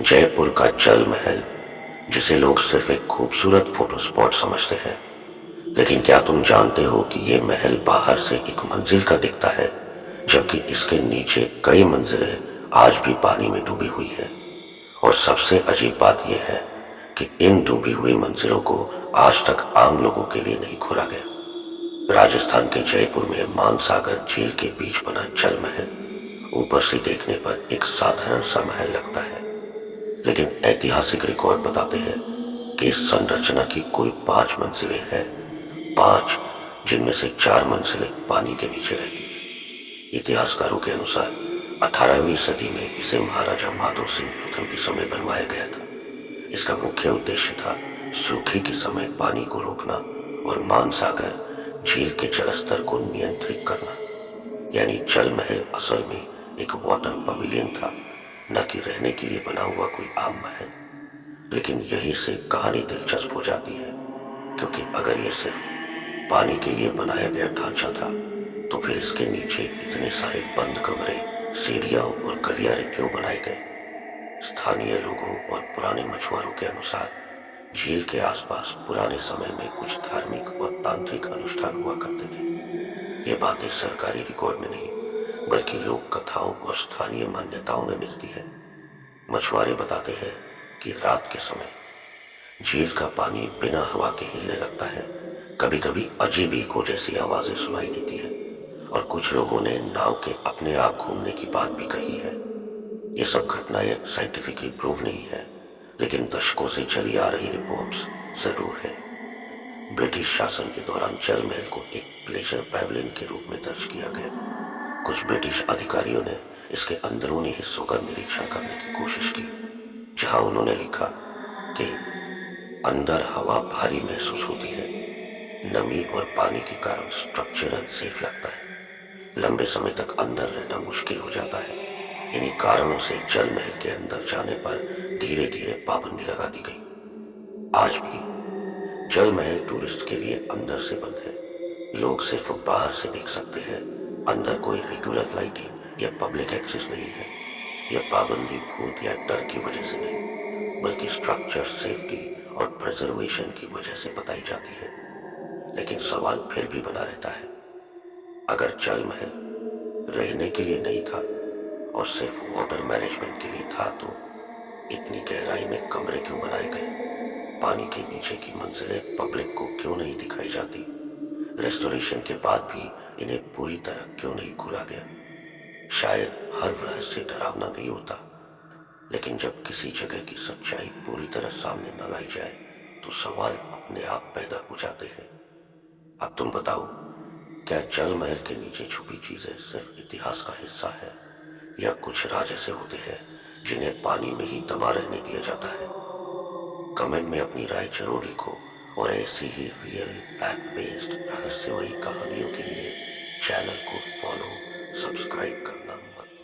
जयपुर का जल महल, जिसे लोग सिर्फ एक खूबसूरत फोटो स्पॉट समझते हैं, लेकिन क्या तुम जानते हो कि ये महल बाहर से एक मंजिल का दिखता है, जबकि इसके नीचे कई मंजिलें आज भी पानी में डूबी हुई है। और सबसे अजीब बात यह है कि इन डूबी हुई मंजिलों को आज तक आम लोगों के लिए नहीं खोला गया। राजस्थान के जयपुर में मानसागर झील के बीच बना जल महल ऊपर से देखने पर एक साधारण सा महल लगता है, लेकिन ऐतिहासिक रिकॉर्ड बताते हैं कि इस संरचना की कुल 5 मंजिलें हैं। 5, जिनमें से 4 मंजिलें पानी के नीचे रहती है। इतिहासकारों के अनुसार 18वीं सदी में इसे महाराजा माधो सिंह प्रथम के समय बनवाया गया था। इसका मुख्य उद्देश्य था सूखे के समय पानी को रोकना और मानसागर झील के जलस्तर को नियंत्रित करना। यानी जल महल असल में एक वाटर पवेलियन था, न कि रहने के लिए बना हुआ कोई आम महल। लेकिन यहीं से कहानी दिलचस्प हो जाती है, क्योंकि अगर ये सिर्फ पानी के लिए बनाया गया ढांचा था, तो फिर इसके नीचे इतने सारे बंद कमरे, सीढ़ियां और गलियारे क्यों बनाए गए? स्थानीय लोगों और पुराने मछुआरों के अनुसार झील के आसपास पुराने समय में कुछ धार्मिक और तांत्रिक अनुष्ठान हुआ करते थे। ये बातें सरकारी रिकॉर्ड में नहीं, बल्कि लोक कथाओं और स्थानीय मान्यताओं में मिलती है। मछुआरे बताते हैं कि रात के समय झील का पानी बिना हवा के हिलने लगता है। कभी कभी अजीब इको जैसी आवाजें सुनाई देती है, और कुछ लोगों ने नाव के अपने आप घूमने की बात भी कही है। ये सब घटनाएं साइंटिफिकली प्रूव नहीं है, लेकिन दशकों से चली आ रही रिपोर्ट्स जरूर है। ब्रिटिश शासन के दौरान जल महल को एक प्लेजर पैवेलियन के रूप में दर्ज किया गया। कुछ ब्रिटिश अधिकारियों ने इसके अंदरूनी हिस्सों का निरीक्षण करने की कोशिश की, जहां उन्होंने लिखा कि अंदर हवा भारी महसूस होती है, नमी और पानी के कारण स्ट्रक्चर अनसेफ लगता है, लंबे समय तक अंदर रहना मुश्किल हो जाता है। इन्हीं कारणों से जल महल के अंदर जाने पर धीरे धीरे पाबंदी लगा दी गई। आज भी जल महल टूरिस्ट के लिए अंदर से बंद है। लोग सिर्फ बाहर से देख सकते हैं। अंदर कोई रेगुलर लाइटिंग या पब्लिक एक्सेस नहीं है। यह पाबंदी भूत या डर की वजह से नहीं, बल्कि स्ट्रक्चर सेफ्टी और प्रिजर्वेशन की वजह से बताई जाती है। लेकिन सवाल फिर भी बना रहता है, अगर जल महल रहने के लिए नहीं था और सिर्फ वाटर मैनेजमेंट के लिए था, तो इतनी गहराई में कमरे क्यों बनाए गए? पानी के नीचे की मंजिलें पब्लिक को क्यों नहीं दिखाई जाती? रेस्टोरेशन के बाद भी इन्हें पूरी तरह क्यों नहीं खोला गया? शायद हर रहस्य डरावना नहीं होता, लेकिन जब किसी जगह की सच्चाई पूरी तरह सामने न लाई जाए, तो सवाल अपने आप पैदा हो जाते हैं। अब तुम बताओ, क्या जल महल के नीचे छुपी चीजें सिर्फ इतिहास का हिस्सा है, या कुछ राज ऐसे होते हैं जिन्हें पानी में ही दबा रहने दिया जाता है? कमेंट में अपनी राय जरूर लिखो, और ऐसी ही रियल फैक्ट बेस्ड रहस्यमयी कहानियों के लिए चैनल को फॉलो, सब्सक्राइब करना मत